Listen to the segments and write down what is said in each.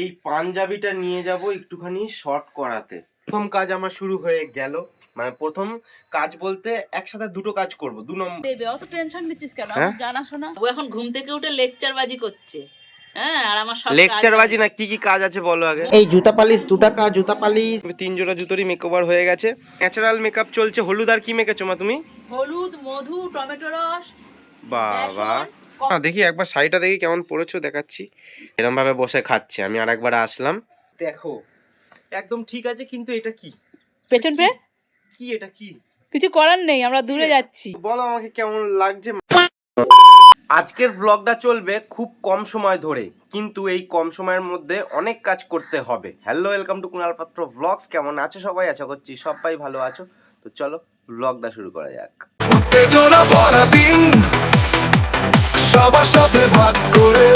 এই পাঞ্জাবিটা নিয়ে যাব একটুখানি শর্ট করাতে। প্রথম কাজ আমার শুরু হয়ে গেল, মানে প্রথম কাজ বলতে একসাথে দুটো কাজ করব। দেবে অত টেনশন নিচ্ছিস কেন? আমার জানাশোনা। ও এখন ঘুম থেকে উঠে লেকচার বাজি করছে। হ্যাঁ, আর আমার সব লেকচার বাজি না, কি কি কাজ আছে বলো আগে। এই জুতা পালিশ 2 টাকা, জুতা পালিশ। 3 জোড়া জুতোরই মেকওভার হয়ে গেছে। ন্যাচারাল মেকআপ চলছে। হলুদ আর কি মেখেছো মা তুমি? হলুদ, মধু, টমেটো রস। বাবা, দেখি একবার শাড়িটা দেখি কেমন পরেছো, দেখাচ্ছি। এরকম ভাবে বসে খাচ্ছে, আমি আরেকবার আসলাম। দেখো একদম ঠিক আছে, কিন্তু এটা কি? পেছন পে কি এটা কি? কিছু করার নেই, আমরা দূরে যাচ্ছি। বলো আমাকে কেমন লাগছে। আজকের ব্লগটা চলবে খুব কম সময় ধরে, কিন্তু এই কম সময়ের মধ্যে অনেক কাজ করতে হবে। হ্যালো, ওয়েলকাম টু কুনাল পাত্র ব্লগস। কেমন আছো সবাই? আশা করছি সবাই ভালো আছো। তো চলো ব্লগটা শুরু করা যাক। উত্তেজনা ভরা দিন, সবার সাথে ভাগ করে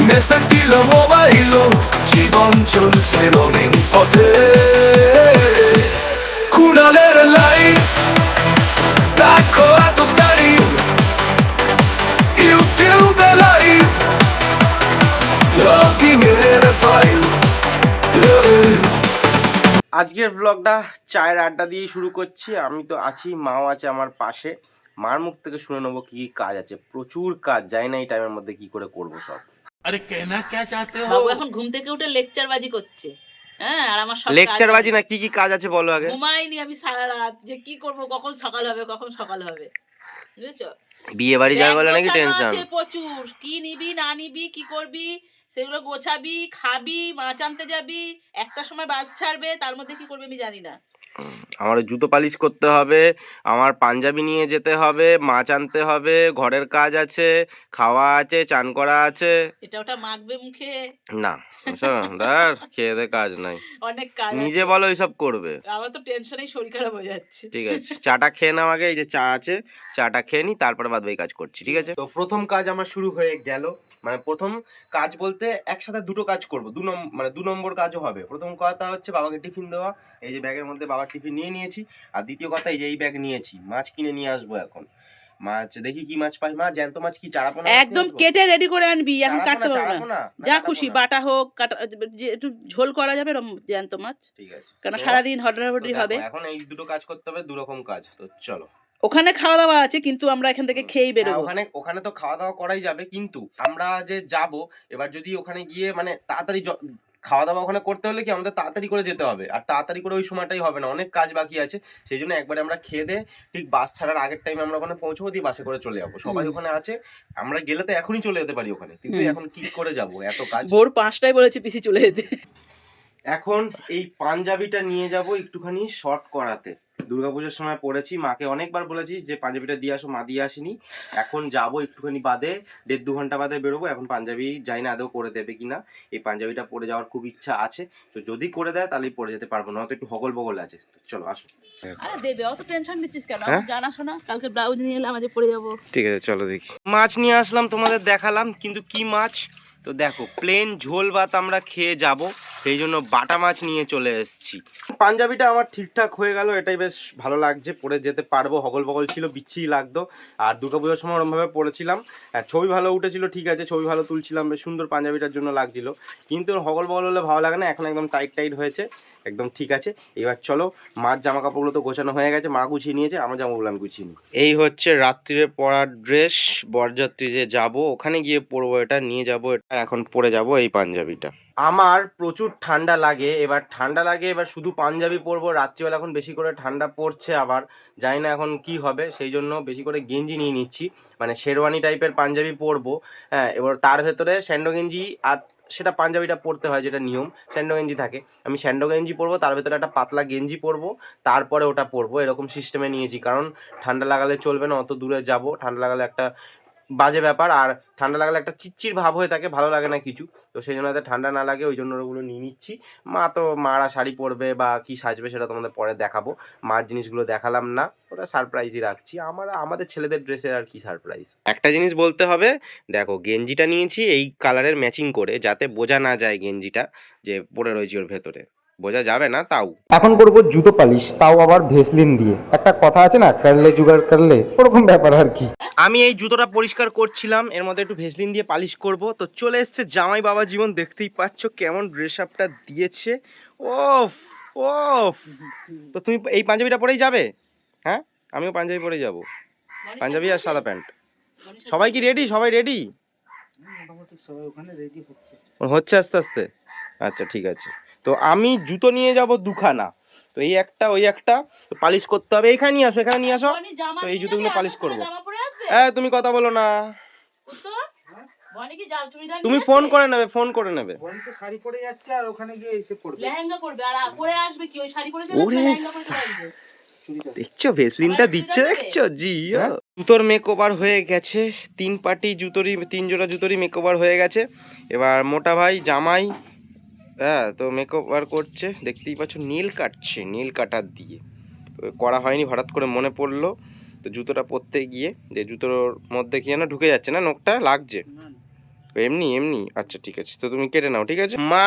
মেসেজ দিল মোবাইল, জীবন চলছে রঙিন পথে। কুনালের লাইফ দেখো এত স্টাইল, ইউটিউবে লাইভ লগিং এর ফাইল। আজকের ব্লগটা চায়ের আড্ডা দিয়ে শুরু করছি। আমি তো আছি, মাও আছে আমার পাশে। মার মুখ থেকে শুনে নেবো কি কি কাজ আছে। প্রচুর কাজ, জানি না এই টাইমের মধ্যে কি করে করবো সব। আরে কেনা কে চাতে হো? বাবু এখন ঘুম থেকে উঠে লেকচার বাজি করছে। হ্যাঁ, আর আমার সব লেকচার বাজি না, কি কি কাজ আছে বলো আগে। ঘুমাইনি আমি সারা রাত, যে কি করব, কখন সকাল হবে কখন সকাল হবে, বুঝেছো? বিয়ে বাড়ি যাবে বলে নাকি টেনশন? প্রচুর, কি নিবি না নিবি, কি করবি সেগুলো গোছাবি, খাবি, মাছ আনতে যাবি, একটা সময় বাস ছাড়বে, তার মধ্যে কি করবে আমি জানি না। আমার জুতো পালিশ করতে হবে, আমার পাঞ্জাবি নিয়ে যেতে হবে, মাছ আনতে হবে, ঘরের কাজ আছে, খাওয়া আছে, চান করা আছে। এটা ওটা মাখবে মুখে না খেয়ে দে কাজ নাই, অনেক কাজ নিজে বলো এইসব করবে। আমার তো টেনশনেই শরীর খারাপ হয়ে যাচ্ছে। ঠিক আছে, চাটা খেয়ে নাও আগে। এই যে চা আছে, চাটা খেয়ে নি, তারপরে বাদ বাকি কাজ করছি। ঠিক আছে, তো প্রথম কাজ আমার শুরু হয়ে গেল। মানে প্রথম কাজ বলতে একসাথে দুটো কাজ করব। মানে 2 নম্বর কাজও হবে। প্রথম কথা হচ্ছে বাবাকে টিফিন দেওয়া। এই যে ব্যাগের মধ্যে বাবার টিফিন নিয়ে নিয়েছি। আর দ্বিতীয় কথা, এই যে এই ব্যাগ নিয়েছি, মাছ কিনে নিয়ে আসবো এখন। মাছ দেখি কি মাছ পাই। মা জ্যান্ত মাছ কি চারাপোনা? একদম কেটে রেডি করে আনবি, এখন কাটতে পারবো না। যা খুশি, বাটা হোক, কাটা, যে একটু ঝোল করা যাবে জ্যান্ত মাছ। ঠিক আছে, কারণ সারাদিন হড্ডাহড্ডি হবে। এখন এই দুটো কাজ করতে হবে, 2 রকম কাজ। তো চলো। ওখানে খাওয়া দাওয়া আছে, কিন্তু আমরা এখান থেকে খেয়েই বেরোবো। ওখানে তো খাওয়া দাওয়া করাই যাবে, কিন্তু আমরা যে যাব এবার যদি ওখানে গিয়ে মানে তাড়াতাড়ি খাওয়া দাওয়া ওখানে করতে হলে কি আমাদের তাড়াতাড়ি করে যেতে হবে, আর তাড়াতাড়ি করে ওই সময়টাই হবে না, অনেক কাজ বাকি আছে। সেই জন্য একবারে আমরা খেয়ে দে ঠিক বাস ছাড়ার আগের টাইমে আমরা ওখানে পৌঁছবো, দিয়ে বাসে করে চলে যাবো। সবাই ওখানে আছে, আমরা গেলে তো এখনই চলে যেতে পারি ওখানে, কিন্তু এখন কি করে যাব, এত কাজ। ভোর 5টায় বলেছে পিসি চলে যেতে। এখন এই পাঞ্জাবিটা নিয়ে যাব একটুখানি শর্ট করাতে। দুর্গাপুজোর সময় পরেছি, মাকে অনেকবার বলেছি যে পাঞ্জাবিটা দিয়ে আসো, মা দিয়ে আসেনি। এখন যাব একটুখানি বাদে, 1.5-2 ঘন্টা বাদে বেরোবো। এখন পাঞ্জাবি জানি না আদৌ করে দেবে কিনা। এই পাঞ্জাবিটা পরে যাওয়ার খুব ইচ্ছা আছে, তো যদি করে দেয় তাহলেই পরে যেতে পারবো, না তো একটু হগল বগল আছে। চলো আসো। আরে দেবে, অত টেনশন নিচ্ছিস কেন? জানাশোনা, কালকে ব্লাউজ নিয়ে এলাম, আজ পরে যাবো। ঠিক আছে চলো দেখি। মাছ নিয়ে আসলাম, তোমাদের দেখালাম, কিন্তু কি মাছ তো দেখো, প্লেন ঝোল ভাত আমরা খেয়ে যাব, সেই জন্য বাটা মাছ নিয়ে চলে এসেছি। পাঞ্জাবিটা আমার ঠিকঠাক হয়ে গেল, এটাই বেশ ভালো লাগছে, পরে যেতে পারবো। হগল বগল ছিল, বিচ্ছিরি লাগতো। আর দুর্গাপুজোর সময় ওরমভাবে পরেছিলাম, ছবি ভালো উঠেছিল, ঠিক আছে, ছবি ভালো তুলছিলাম, বেশ সুন্দর পাঞ্জাবিটার জন্য লাগছিল। কিন্তু হগল বগল হলে ভালো লাগে না। এখন একদম টাইট টাইট হয়েছে, একদম ঠিক আছে। এবার চলো, মার জামা কাপড়গুলো তো গোছানো হয়ে গেছে, মা গুছিয়ে নিয়েছে, আমার জামাগুলো আমি গুছিয়ে নিই। এই হচ্ছে রাত্রিরে পরার ড্রেস, বরযাত্রী যে যাব ওখানে গিয়ে পরবো, এটা নিয়ে যাব, এটা এখন পরে যাব এই পাঞ্জাবিটা। আমার প্রচুর ঠান্ডা লাগে, এবার শুধু পাঞ্জাবি পরবো রাত্রিবেলা। এখন বেশি করে ঠান্ডা পড়ছে, আবার জানি না এখন কি হবে, সেই জন্য বেশি করে গেঞ্জি নিয়ে নিচ্ছি, মানে শেরওয়ানি টাইপের পাঞ্জাবি পরবো। হ্যাঁ, এবার তার ভেতরে স্যান্ডো গেঞ্জি, আর সেটা পাঞ্জাবিটা পরতে হয় যেটা নিয়ম, স্যান্ডো গেঞ্জি থাকে। আমি স্যান্ডো গেঞ্জি পরবো, তার ভেতরে একটা পাতলা গেঞ্জি পরবো, তারপরে ওটা পরবো, এরকম সিস্টেমে নিয়েছি। কারণ ঠান্ডা লাগালে চলবে না, অত দূরে যাব, ঠান্ডা লাগালে একটা বাজে ব্যাপার। আর ঠান্ডা লাগালে একটা চিচ্চির ভাব হয়ে থাকে, ভালো লাগে না কিছু। তো সেই জন্য যাতে ঠান্ডা না লাগে, ওই জন্য ওগুলো নিয়ে নিচ্ছি। মারা শাড়ি পরবে বা কি সাজবে সেটা তোমাদের পরে দেখাবো। মার জিনিসগুলো দেখালাম না, ওটা সারপ্রাইজই রাখছি। আমাদের ছেলেদের ড্রেসের আর কি সারপ্রাইজ। একটা জিনিস বলতে হবে, দেখো গেঞ্জিটা নিয়েছি এই কালারের ম্যাচিং করে, যাতে বোঝা না যায় গেঞ্জিটা যে পরে রয়েছে ওর ভেতরে। বোঝা যাবে না তাও। এখন করব জুতো পালিশ, তাও আবার ভেসলিন দিয়ে। একটা কথা আছে না, কারলে জুগার কারলে, ওরকম ব্যাপার আর কি। আমি এই জুতোটা পরিষ্কার করছিলাম, এর মধ্যে একটু ভেসলিন দিয়ে পালিশ করব। তো চলে এসছে জামাই বাবা জীবন, দেখতেই পাচ্ছ কেমন ড্রেস আপটা দিয়েছে। ওফ ওফ, তো তুমি এই পাঞ্জাবিটা পরেই যাবে? হ্যাঁ, আমিও পাঞ্জাবি পরেই যাব, পাঞ্জাবি আর সাদা প্যান্ট। সবাই কি রেডি? সবাই রেডি হচ্ছে আস্তে আস্তে? আচ্ছা ঠিক আছে। তো আমি জুতো নিয়ে যাব দুখানা, তো এই একটা ওই একটা, তো পালিশ করতে হবে। এখানে নিয়ে আসো, এখানে নিয়ে আসো, তো এই জুতোগুলো পালিশ করবো। তুমি কথা বলো না, তুমি ফোন করে নেবে, ফোন করে নেবে। শাড়ি পরে যাচ্ছে আর ওখানে গিয়ে এসে পড়বে, লেহেঙ্গা পরবে আর পরে আসবে কি ওই শাড়ি পরে চলে আসবে, লেহেঙ্গা পরে চলে আসবে। দেখছো ভেসলিনটা দিচ্ছে, দেখছো জি। জুতোর মেকওভার হয়ে গেছে, 3 পার্টি জুতোরই, 3 জোড়া জুতোরই মেকওভার হয়ে গেছে। এবার মোটা ভাই জামাই, হ্যাঁ, তো মেকওভার করছে, দেখতেই পাচ্ছ নীল কাটছে, নীল কাটার দিয়ে। করা হয়নি, হঠাৎ করে মনে পড়লো। তো জুতোটা পরতে গিয়ে যে জুতোর মধ্যে কি যেন ঢুকে যাচ্ছে না, নখটা লাগছে। এমনি এমনি, আচ্ছা ঠিক আছে, তো তুমি কেটে নাও, ঠিক আছে। মা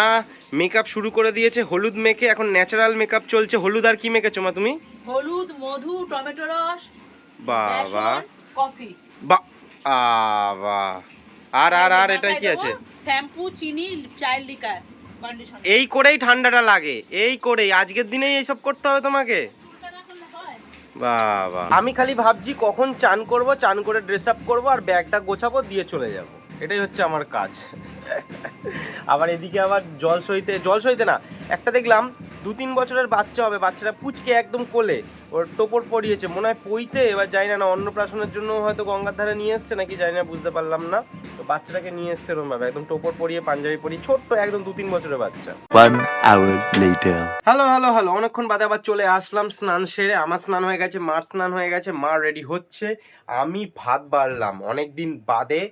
মেকআপ শুরু করে দিয়েছে, হলুদ মেখে, এখন ন্যাচারাল মেকআপ চলছে। হলুদ আর কি মেখেছো মা তুমি? হলুদ, মধু, টমেটো রস, বাবা, কফি, বাবা, আর আর আর এটা কি আছে? শ্যাম্পু, চিনি, চাইল্ড লিকার, কন্ডিশনার। এই করেই ঠান্ডাটা লাগে, এই করেই আজকের দিনেই এইসব করতে হবে তোমাকে? বাবা, আমি খালি ভাবছি কখন চান করব, চান করে ড্রেস আপ করবো আর ব্যাগটা গোছাবো, দিয়ে চলে যাব। এটাই হচ্ছে আমার কাজ। আবার এদিকে আবার জল সইতে না, একটা দেখলাম 2-3 বছরের বাচ্চা হবে, বাচ্চাটা পুচকে একদম কোলে, ওর টোপর পরিয়েছে মনে হয় পইতে। এবার জানি না অন্নপ্রাশনের জন্য হয়তো গঙ্গার ধারে নিয়ে এসছে নাকি, জানি না, বুঝতে পারলাম না। তো বাচ্চাটাকে নিয়ে এসছে এরকম ভাবে, একদম টোপর পরিয়ে, পাঞ্জাবি পরিয়ে, ছোট্ট একদম 2-3 বছরের বাচ্চা। 1 hour later. Hello hello hello, অনেকক্ষণ বাদে আবার চলে আসলাম স্নান সেরে। আমার স্নান হয়ে গেছে, মার স্নান হয়ে গেছে, মা রেডি হচ্ছে। আমি ভাত বাড়লাম অনেকদিন বাদে,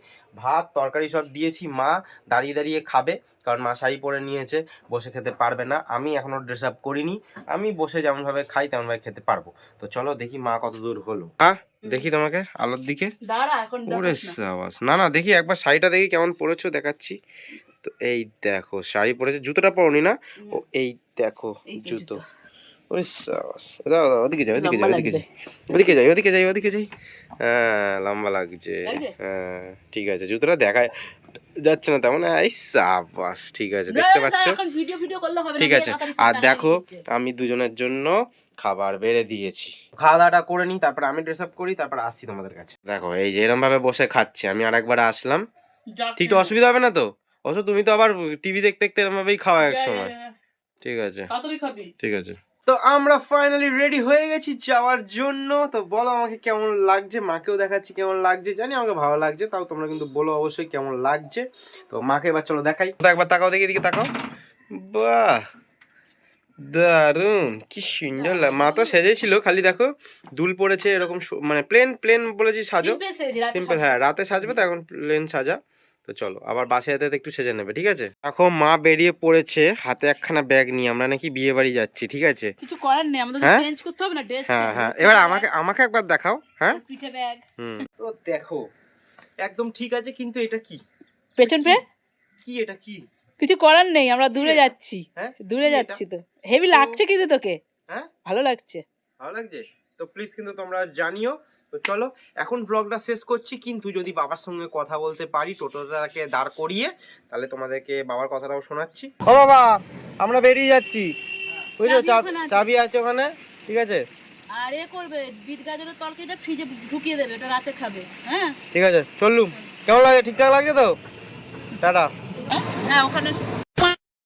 ভাত তরকারি সব দিয়েছি। মা দাঁড়িয়ে দাঁড়িয়ে খাবে, কারণ মা শাড়ি পরে নিয়েছে, বসে খেতে পারবে না। আমি এখনো ড্রেস আপ করিনি, আমি বসে যেমনভাবে খাই তেমনভাবে খেতে পারবো। তো চলো দেখি মা কত দূর হলো। দেখি তোমাকে আলোর দিকে, ওরে সাবাস। না না, দেখি একবার শাড়িটা দেখি কেমন পরেছো, দেখাচ্ছি। তো এই দেখো শাড়ি পরেছে, জুতোটা পরনি না? ও এই দেখো জুতো, ওরে সাবাস। দাও দাও, ওদিকে যাই, ওদিকে যাই, ওদিকে যাই, ওদিকে যাই, ওদিকে যাই, ওদিকে যাই। হ্যাঁ, লম্বা লাগছে। হ্যাঁ ঠিক আছে, জুতোটা দেখায় যাচ্ছে না তেমন। এই সাবাস, ঠিক আছে, দেখতে পাচ্ছ? ঠিক আছে। আর দেখো আমি দুজনের জন্য খাবার বেড়ে দিয়েছি, খাওয়া দাওয়াটা করে নিই, তারপর আমি ড্রেস আপ করি, তারপর আসছি তোমাদের কাছে। দেখো এই যে এরকম ভাবে বসে খাচ্ছি, আমি আরেকবার আসলাম, ঠিক অসুবিধা হবে না তো? অবশ্য তুমি তো আবার টিভি দেখতে দেখতে এরকম ভাবেই খাওয়া এক সময়। ঠিক আছে, ঠিক আছে। তো আমরা ফাইনালি রেডি হয়ে গেছি যাওয়ার জন্য। তো বলো আমাকে কেমন লাগছে, মাকেও দেখাচ্ছি কেমন লাগছে, জানি আমাকে ভালো লাগছে, তাও তোমরা কিন্তু বলো অবশ্যই কেমন লাগছে। তো মাকে এবার চলো দেখাই, একবার তাকাও, দেখি এদিকে তাকাও। বাহ, দারুন, কি সুন্দর মা তো সেজেছিল, খালি দেখো দুল পড়েছে এরকম, মানে প্লেন প্লেন বলেছি সাজো, সিম্পল। হ্যাঁ, রাতে সাজবে তো, এখন প্লেন সাজা। তো চলো আবার বাসে যেতে একটু সেজে নেবে, ঠিক আছে? এখন মা বেরিয়ে পড়েছে, হাতে একখানা ব্যাগ নিয়ে। আমরা নাকি বিয়ে বাড়ি যাচ্ছি, ঠিক আছে? কিছু করার নেই, আমাদের চেঞ্জ করতে হবে না ড্রেস। হ্যাঁ হ্যাঁ, এবার আমাকে একবার দেখাও। হ্যাঁ, পিঠে ব্যাগ। তো দেখো একদম ঠিক আছে, কিন্তু এটা কি পেছন পে কি, এটা কি? কিছু করার নেই, আমরা দূরে যাচ্ছি। হ্যাঁ, দূরে যাচ্ছি তো হেভি লাগছে কিন্তু তোকে। হ্যাঁ, ভালো লাগছে, ভালো লাগছে তো প্লিজ কিন্তু তোমরা জানিও। তো চলো এখন ব্লগটা শেষ করছি, কিন্তু যদি বাবার সঙ্গে কথা বলতে পারি, টোটোটাকে দাঁড় করিয়ে, তাহলে তোমাদেরকে বাবার কথাটাও শোনাচ্ছি। ও বাবা, আমরা বেরিয়ে যাচ্ছি, বুঝছো? চাবি আছে ওখানে, ঠিক আছে? আর এ করবে, বিট গাজরের তরকারিটা ফ্রিজে ঢুকিয়ে দেবে, এটা রাতে খাবে। হ্যাঁ ঠিক আছে, চললুম। কেমন লাগে? ঠিকঠাক লাগছে তো? টাটা। হ্যাঁ, ওখানে